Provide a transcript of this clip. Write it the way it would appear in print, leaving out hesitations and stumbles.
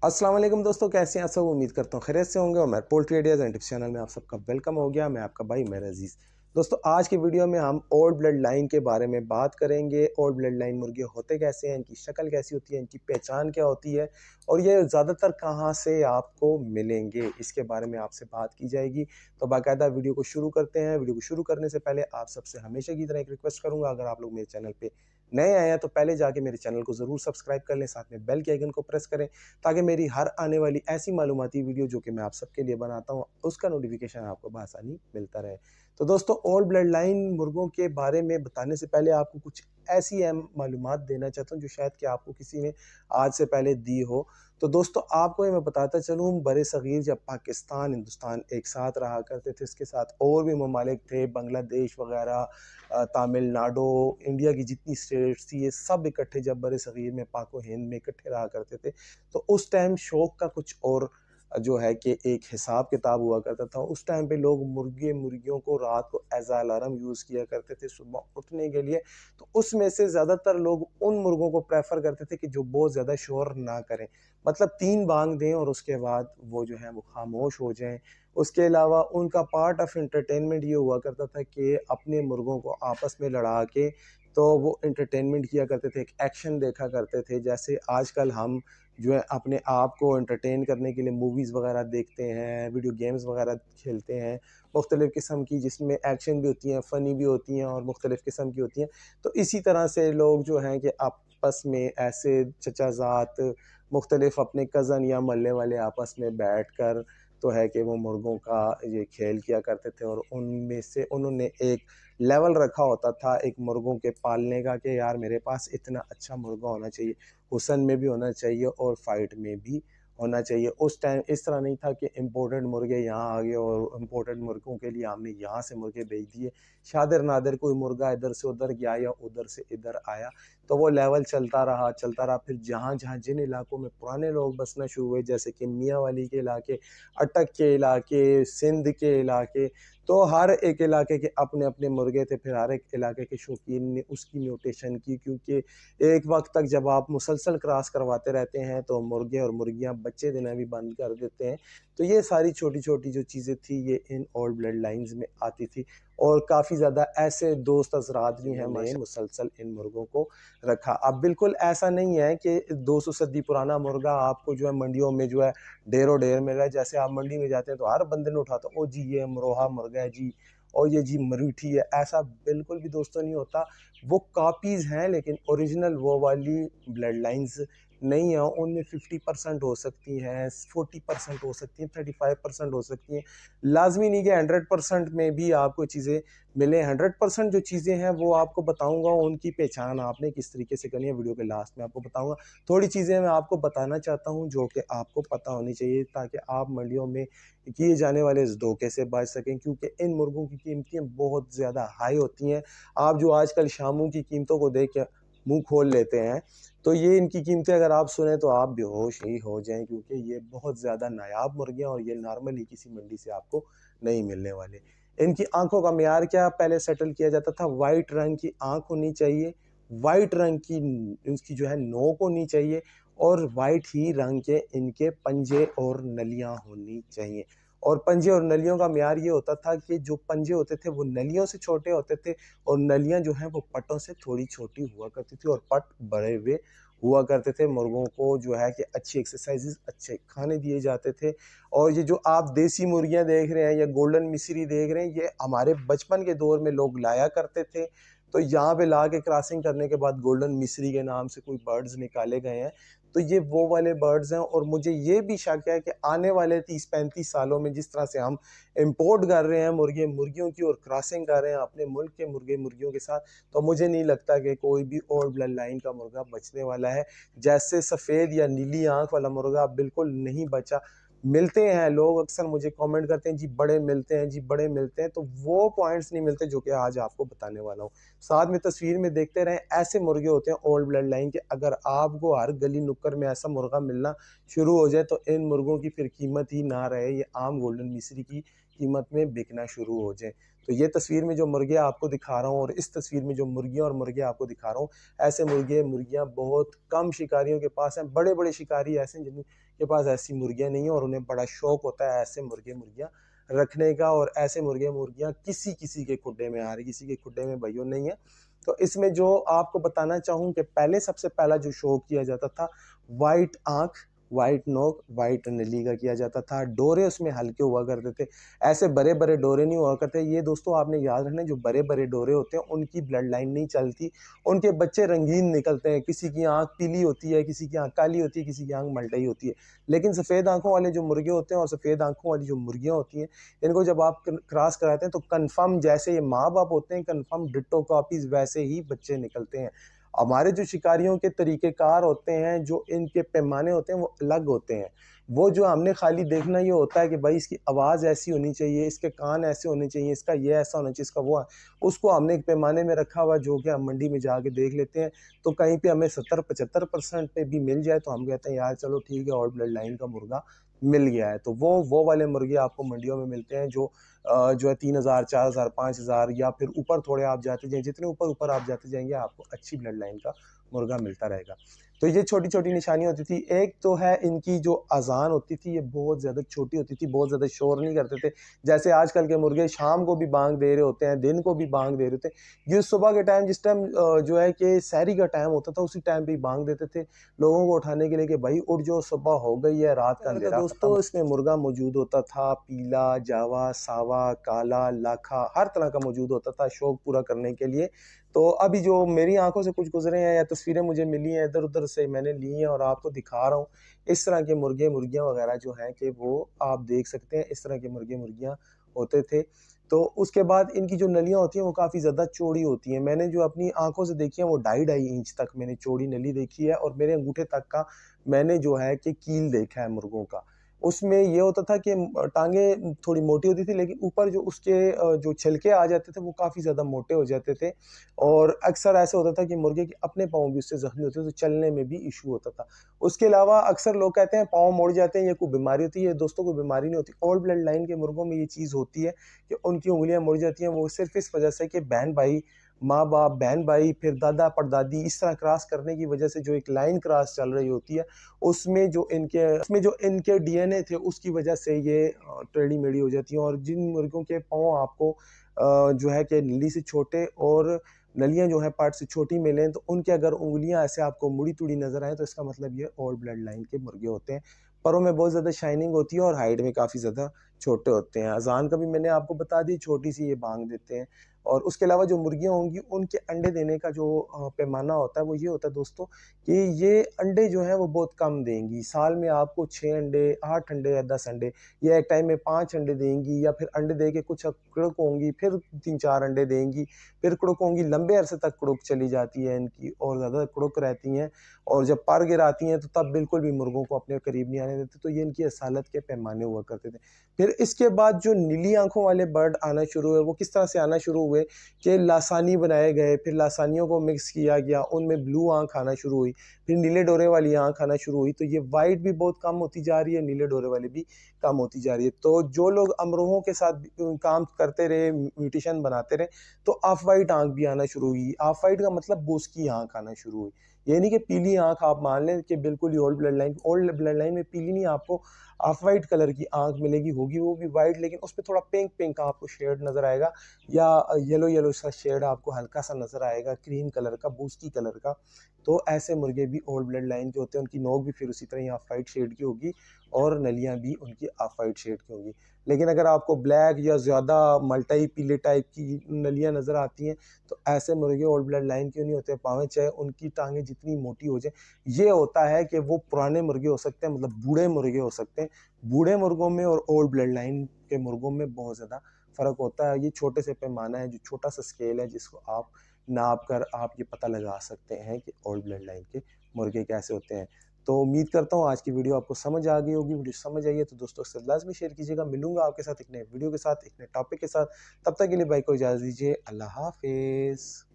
अस्सलाम वालेकुम दोस्तों, कैसे हैं आप सब। उम्मीद करता हूँ खैरियत से होंगे और मैं poultry ideas and tips channel में आप सबका वेलकम हो गया। मैं आपका भाई मेहर अजीज़। दोस्तों, आज की वीडियो में हम ओल्ड ब्लड लाइन के बारे में बात करेंगे। ओल्ड ब्लड लाइन मुर्गे होते कैसे हैं, इनकी शक्ल कैसी होती है, इनकी पहचान क्या होती है और ये ज़्यादातर कहाँ से आपको मिलेंगे, इसके बारे में आपसे बात की जाएगी। तो बाकायदा वीडियो को शुरू करते हैं। वीडियो को शुरू करने से पहले आप सबसे हमेशा की तरह एक रिक्वेस्ट करूँगा, अगर आप लोग मेरे चैनल पर नए आए हैं तो पहले जाके मेरे चैनल को ज़रूर सब्सक्राइब कर लें, साथ में बेल के आइकन को प्रेस करें ताकि मेरी हर आने वाली ऐसी मालूमाती वीडियो जो कि मैं आप सबके लिए बनाता हूँ उसका नोटिफिकेशन आपको बआसानी मिलता रहे। तो दोस्तों, ओल्ड ब्लड लाइन मुर्गों के बारे में बताने से पहले आपको कुछ ऐसी अहम मालूमात देना चाहता हूँ जो शायद कि आपको किसी ने आज से पहले दी हो। तो दोस्तों, आपको ये मैं बताता चलूँ, बड़े सग़ीर जब पाकिस्तान हिंदुस्तान एक साथ रहा करते थे, इसके साथ और भी ममालिक थे, बांग्लादेश वगैरह, तमिलनाडु, इंडिया की जितनी स्टेट्स थी, ये सब इकट्ठे जब बड़े सग़ीर में पाक व हिंद में इकट्ठे रहा करते थे। तो उस टाइम शौक का कुछ और जो है कि एक हिसाब किताब हुआ करता था। उस टाइम पे लोग मुर्गे मुर्गियों को रात को एज अ अलार्म यूज़ किया करते थे सुबह उठने के लिए। तो उसमें से ज़्यादातर लोग उन मुर्गों को प्रेफर करते थे कि जो बहुत ज़्यादा शोर ना करें, मतलब 3 बांग दें और उसके बाद वो जो है वो खामोश हो जाएं। उसके अलावा उनका पार्ट ऑफ एंटरटेनमेंट ये हुआ करता था कि अपने मुर्गों को आपस में लड़ा के तो वो एंटरटेनमेंट किया करते थे, एक एक्शन देखा करते थे। जैसे आजकल हम जो है अपने आप को एंटरटेन करने के लिए मूवीज़ वगैरह देखते हैं, वीडियो गेम्स वगैरह खेलते हैं, मुख्तलिफ़ किस्म की, जिसमें एक्शन भी होती हैं, फ़नी भी होती हैं और मुख्तलिफ़ किस्म की होती हैं। तो इसी तरह से लोग जो हैं कि आपस में ऐसे चचाज़ात, मुख्तलिफ़ अपने कज़न या मोहल्ले वाले आपस में बैठ कर तो है कि वो मुर्गों का ये खेल किया करते थे और उनमें से उन्होंने एक लेवल रखा होता था एक मुर्गों के पालने का कि यार मेरे पास इतना अच्छा मुर्गा होना चाहिए, हुस्न में भी होना चाहिए और फाइट में भी होना चाहिए। उस टाइम इस तरह नहीं था कि इम्पोर्टेड मुर्गे यहाँ आ गए और इम्पोर्टेड मुर्गों के लिए हमने यहाँ से मुर्गे भेज दिए। शादिर नादिर कोई मुर्गा इधर से उधर गया या उधर से इधर आया, तो वो लेवल चलता रहा। फिर जहाँ-जहाँ जिन इलाकों में पुराने लोग बसना शुरू हुए, जैसे कि मियाँ वाली के इलाके, अटक के इलाके, सिंध के इलाके, तो हर एक इलाके के अपने-अपने मुर्गे थे। फिर हर एक इलाके के शौकीन ने उसकी म्यूटेशन की, क्योंकि एक वक़्त तक जब आप मुसलसल क्रॉस करवाते रहते हैं तो मुर्गे और मुर्गियाँ बच्चे देना भी बंद कर देते हैं। तो ये सारी छोटी-छोटी जो चीज़ें थी ये इन ओल्ड ब्लड लाइन्स में आती थी और काफ़ी ज़्यादा ऐसे दोस्त हज़रात भी हैं जिन्होंने मुसलसल इन मुर्गों को रखा। अब बिल्कुल ऐसा नहीं है कि 200 सदी पुराना मुर्गा आपको जो है मंडियों में जो है ढेरों ढेर मिल रहा है। जैसे आप मंडी में जाते हैं तो हर बंदे ने उठाता, ओ जी ये अमरोहा मुर्गा है जी, और ये जी मरीठी है। ऐसा बिल्कुल भी दोस्तों नहीं होता। वो कॉपीज़ हैं लेकिन ओरिजिनल वो वाली ब्लड लाइन्स नहीं है। उनमें 50% हो सकती हैं, 40% हो सकती हैं, 35% हो सकती हैं। लाज़मी नहीं कि 100% में भी आपको चीज़ें मिले। 100% जो चीज़ें हैं वो आपको बताऊँगा, उनकी पहचान आपने किस तरीके से करनी है वीडियो के लास्ट में आपको बताऊँगा। थोड़ी चीज़ें मैं आपको बताना चाहता हूँ जो कि आपको पता होनी चाहिए ताकि आप मंडियों में किए जाने वाले इस धोखे से बच सकें, क्योंकि इन मुर्गों की कीमतें बहुत ज़्यादा हाई होती हैं। आप जो आजकल शामों की कीमतों को देख के मुँह खोल लेते हैं, तो ये इनकी कीमतें अगर आप सुने तो आप बेहोश ही हो जाएँ, क्योंकि ये बहुत ज़्यादा नायाब मुर्गियाँ और ये नॉर्मली किसी मंडी से आपको नहीं मिलने वाले। इनकी आँखों का मियार क्या पहले सेटल किया जाता था, व्हाइट रंग की आँख होनी चाहिए, व्हाइट रंग की इसकी जो है नोक होनी चाहिए और व्हाइट ही रंग के इनके पंजे और नलियाँ होनी चाहिए। और पंजे और नलियों का मियार ये होता था कि जो पंजे होते थे वो नलियों से छोटे होते थे और नलियाँ जो हैं वो पट्टों से थोड़ी छोटी हुआ करती थी और पट बड़े हुए हुआ करते थे। मुर्गों को जो है कि अच्छी एक्सरसाइज़ेज़, अच्छे खाने दिए जाते थे। और ये जो आप देसी मुर्गियाँ देख रहे हैं या गोल्डन मिस्री देख रहे हैं, ये हमारे बचपन के दौर में लोग लाया करते थे। तो यहाँ पे ला के क्रॉसिंग करने के बाद गोल्डन मिस्री के नाम से कोई बर्ड्स निकाले गए हैं। तो ये वो वाले बर्ड्स हैं और मुझे ये भी शक है कि आने वाले 30-35 सालों में जिस तरह से हम इंपोर्ट कर रहे हैं मुर्गे मुर्गियों की और क्रॉसिंग कर रहे हैं अपने मुल्क के मुर्गे मुर्गियों के साथ, तो मुझे नहीं लगता कि कोई भी ओल्ड ब्लड लाइन का मुर्गा बचने वाला है। जैसे सफ़ेद या नीली आँख वाला मुर्गा बिल्कुल नहीं बचा। मिलते हैं, लोग अक्सर मुझे कमेंट करते हैं जी बड़े मिलते हैं, जी बड़े मिलते हैं, तो वो पॉइंट्स नहीं मिलते जो कि आज आपको बताने वाला हूँ। साथ में तस्वीर में देखते रहें, ऐसे मुर्गे होते हैं ओल्ड ब्लड लाइन के। अगर आपको हर गली नुक्कड़ में ऐसा मुर्गा मिलना शुरू हो जाए तो इन मुर्गों की फिर कीमत ही ना रहे, ये आम गोल्डन मिस्री की कीमत में बिकना शुरू हो जाए। तो ये तस्वीर में जो मुर्गे आपको दिखा रहा हूँ और इस तस्वीर में जो मुर्गियाँ और मुर्गे आपको दिखा रहा हूँ, ऐसे मुर्गे मुर्गियाँ बहुत कम शिकारियों के पास हैं। बड़े बड़े शिकारी ऐसे हैं जिनके पास ऐसी मुर्गियाँ नहीं हैं और उन्हें बड़ा शौक होता है ऐसे मुर्गे मुर्गियाँ रखने का। और ऐसे मुर्गे मुर्गियाँ किसी किसी के खुड्डे में आ रही, किसी के खुड्डे में भाइयों नहीं है। तो इसमें जो आपको बताना चाहूँ कि पहले सबसे पहला जो शौक किया जाता था, वाइट आँख, वाइट नोक, वाइट नली का किया जाता था। डोरे उसमें हल्के हुआ करते थे, ऐसे बड़े बड़े डोरे नहीं हुआ करते। ये दोस्तों आपने याद रखना, जो बड़े बड़े डोरे होते हैं उनकी ब्लड लाइन नहीं चलती, उनके बच्चे रंगीन निकलते हैं। किसी की आँख पीली होती है, किसी की आँख काली होती है, किसी की आँख मल्टई होती है। लेकिन सफ़ेद आँखों वाले जो मुर्गे होते हैं और सफ़ेद आँखों वाली जो मुर्गियाँ होती हैं, इनको जब आप क्रॉस कराते हैं तो कन्फर्म जैसे ये माँ बाप होते हैं, कन्फर्म डिट्टो कॉपीज वैसे ही बच्चे निकलते हैं। हमारे जो शिकारियों के तरीक़ेकार होते हैं, जो इनके पैमाने होते हैं वो अलग होते हैं। वो जो हमने खाली देखना ये होता है कि भाई इसकी आवाज़ ऐसी होनी चाहिए, इसके कान ऐसे होने चाहिए, इसका ये ऐसा होना चाहिए, इसका वो है। उसको हमने एक पैमाने में रखा हुआ जो कि हम मंडी में जाके देख लेते हैं। तो कहीं पे हमें 70-75% पे भी मिल जाए तो हम कहते हैं यार चलो ठीक है, और ब्लड लाइन का मुर्गा मिल गया है। तो वो वाले मुर्गे आपको मंडियों में मिलते हैं जो है 3,000, 4,000, 5,000 या फिर ऊपर थोड़े आप जाते जाएँ, जितने ऊपर आप जाते जाएँगे आपको अच्छी ब्लड लाइन का मुर्गा मिलता रहेगा। तो ये छोटी-छोटी निशानियाँ होती थी। एक तो है इनकी जो अज़ान होती थी, ये बहुत ज़्यादा छोटी होती थी, बहुत ज़्यादा शोर नहीं करते थे। जैसे आजकल के मुर्गे शाम को भी बाँग दे रहे होते हैं, दिन को भी बाँग दे रहे होते हैं। ये सुबह के टाइम जिस टाइम जो है कि सहरी का टाइम होता था, उसी टाइम पे ही बाँग देते थे, लोगों को उठाने के लिए कि भाई उठ जाओ, सुबह हो गई है, रात का अंधेरा दोस्तों इसमें मुर्गा मौजूद होता था, पीला, जावा, सावा, काला, लाखा, हर तरह का मौजूद होता था शौक पूरा करने के लिए। तो अभी जो मेरी आँखों से कुछ गुज़रे हैं या तस्वीरें मुझे मिली हैं, इधर-उधर से मैंने ली हैं और आपको दिखा रहा हूँ। इस तरह के मुर्गे, मुर्गियाँ वग़ैरह जो हैं कि वो आप देख सकते हैं, इस तरह के मुर्गे, मुर्गियाँ होते थे। तो उसके बाद इनकी जो नलियाँ होती हैं वो काफ़ी ज़्यादा चौड़ी होती हैं। मैंने जो अपनी आँखों से देखी है वो 2.5 इंच तक मैंने चौड़ी नली देखी है और मेरे अंगूठे तक का मैंने जो है कि कील देखा है मुर्गों का। उसमें ये होता था कि टाँगें थोड़ी मोटी होती थी, लेकिन ऊपर जो उसके जो छिलके आ जाते थे वो काफ़ी ज़्यादा मोटे हो जाते थे और अक्सर ऐसा होता था कि मुर्गे के अपने पाँव भी उससे ज़ख्मी होते थे, तो चलने में भी इश्यू होता था। उसके अलावा अक्सर लोग कहते हैं पाँव मुड़ जाते हैं, ये कोई बीमारी होती है, ये दोस्तों कोई बीमारी नहीं होती। ओल्ड ब्लड लाइन के मुर्गों में ये चीज़ होती है कि उनकी उँगलियाँ मुड़ जाती हैं, वो सिर्फ़ इस वजह से कि बहन-भाई, माँ-बाप, बहन-भाई, फिर दादा-परदादी इस तरह क्रॉस करने की वजह से जो एक लाइन क्रॉस चल रही होती है, उसमें जो इनके डीएनए थे उसकी वजह से ये टेढ़ी-मेढ़ी हो जाती हैं। और जिन मुर्गों के पाँव आपको जो है कि नली से छोटे और नलियाँ जो हैं पार्ट से छोटी मिलें, तो उनकी अगर उँगलियाँ ऐसे आपको मुड़ी-तुड़ी नज़र आएँ तो इसका मतलब ये ओल्ड ब्लड लाइन के मुर्गे होते हैं। परों में बहुत ज़्यादा शाइनिंग होती है और हाइट में काफ़ी ज़्यादा छोटे होते हैं। अज़ान का भी मैंने आपको बता दी, छोटी-सी ये बाँग देते हैं। और उसके अलावा जो मुर्गियाँ होंगी उनके अंडे देने का जो पैमाना होता है वो ये होता है दोस्तों कि ये अंडे जो हैं वो बहुत कम देंगी। साल में आपको 6 अंडे, 8 अंडे या 10 अंडे या एक टाइम में 5 अंडे देंगी, या फिर अंडे दे के कुछ कुड़क होंगी, फिर 3-4 अंडे देंगी, फिर कुड़क होंगी। लंबे अरसे तक कुड़क चली जाती है इनकी और ज़्यादा कुड़क रहती हैं और जब पर गिराती हैं तो तब बिल्कुल भी मुर्गों को अपने करीब नहीं आने देते। तो ये इनकी असालत के पैमाने हुआ करते थे। फिर इसके बाद जो नीली आँखों वाले बर्ड आना शुरू हुए, वो किस तरह से आना शुरू हुए कि लासानी बनाए गए, फिर लासानियों को मिक्स किया गया, उनमें ब्लू आँख आना शुरू हुई, फिर नीले डोरे वाली आँख आना शुरू हुई। तो ये वाइट भी बहुत कम होती जा रही है, नीले डोरे वाली भी कम होती जा रही है। तो जो लोग अमरूहों के साथ काम करते रहे, म्यूटेशन बनाते रहे, तो ऑफ वाइट आँख भी आना शुरू हुई। ऑफ वाइट का मतलब भूस की आँख आना शुरू हुई। ये नहीं कि पीली आँख आप मान लें कि बिल्कुल ही ओल्ड ब्लड लाइन में पीली नहीं, आपको ऑफ वाइट कलर की आँख मिलेगी, होगी वो भी वाइट, लेकिन उसपे थोड़ा पिंक आपको शेड नज़र आएगा, या येलो सा शेड आपको हल्का सा नज़र आएगा, क्रीम कलर का, बूस्की कलर का। तो ऐसे मुर्गे भी ओल्ड ब्लड लाइन के होते हैं, उनकी नोक भी फिर उसी तरह ही ऑफ वाइट शेड की होगी और नलियाँ भी उनकी ऑफ वाइट शेड की होंगी। लेकिन अगर आपको ब्लैक या ज़्यादा मल्टाई पीले टाइप की नलियाँ नज़र आती हैं, तो ऐसे मुर्गे ओल्ड ब्लड लाइन के नहीं होते। पाँवें चाहे उनकी टाँगें जितनी मोटी हो जाएँ, ये होता है कि वो पुराने मुर्गे हो सकते हैं, मतलब बूढ़े मुर्गे हो सकते हैं। बूढ़े मुर्गों में और ओल्ड ब्लड लाइन के मुर्गों में बहुत ज़्यादा फ़र्क होता है। ये छोटे से पैमाना है, जो छोटा-सा स्केल है जिसको आप नाप कर आप ये पता लगा सकते हैं कि ओल्ड ब्लड लाइन के मुर्गे कैसे होते हैं। तो उम्मीद करता हूँ आज की वीडियो आपको समझ आ गई होगी। वीडियो समझ आई है तो दोस्तों के साथ लाज़मी शेयर कीजिएगा। मिलूँगा आपके साथ एक नए वीडियो के साथ, एक नए टॉपिक के साथ। तब तक के लिए भाई को इजाज़त दीजिए। अल्लाह हाफ़िज़।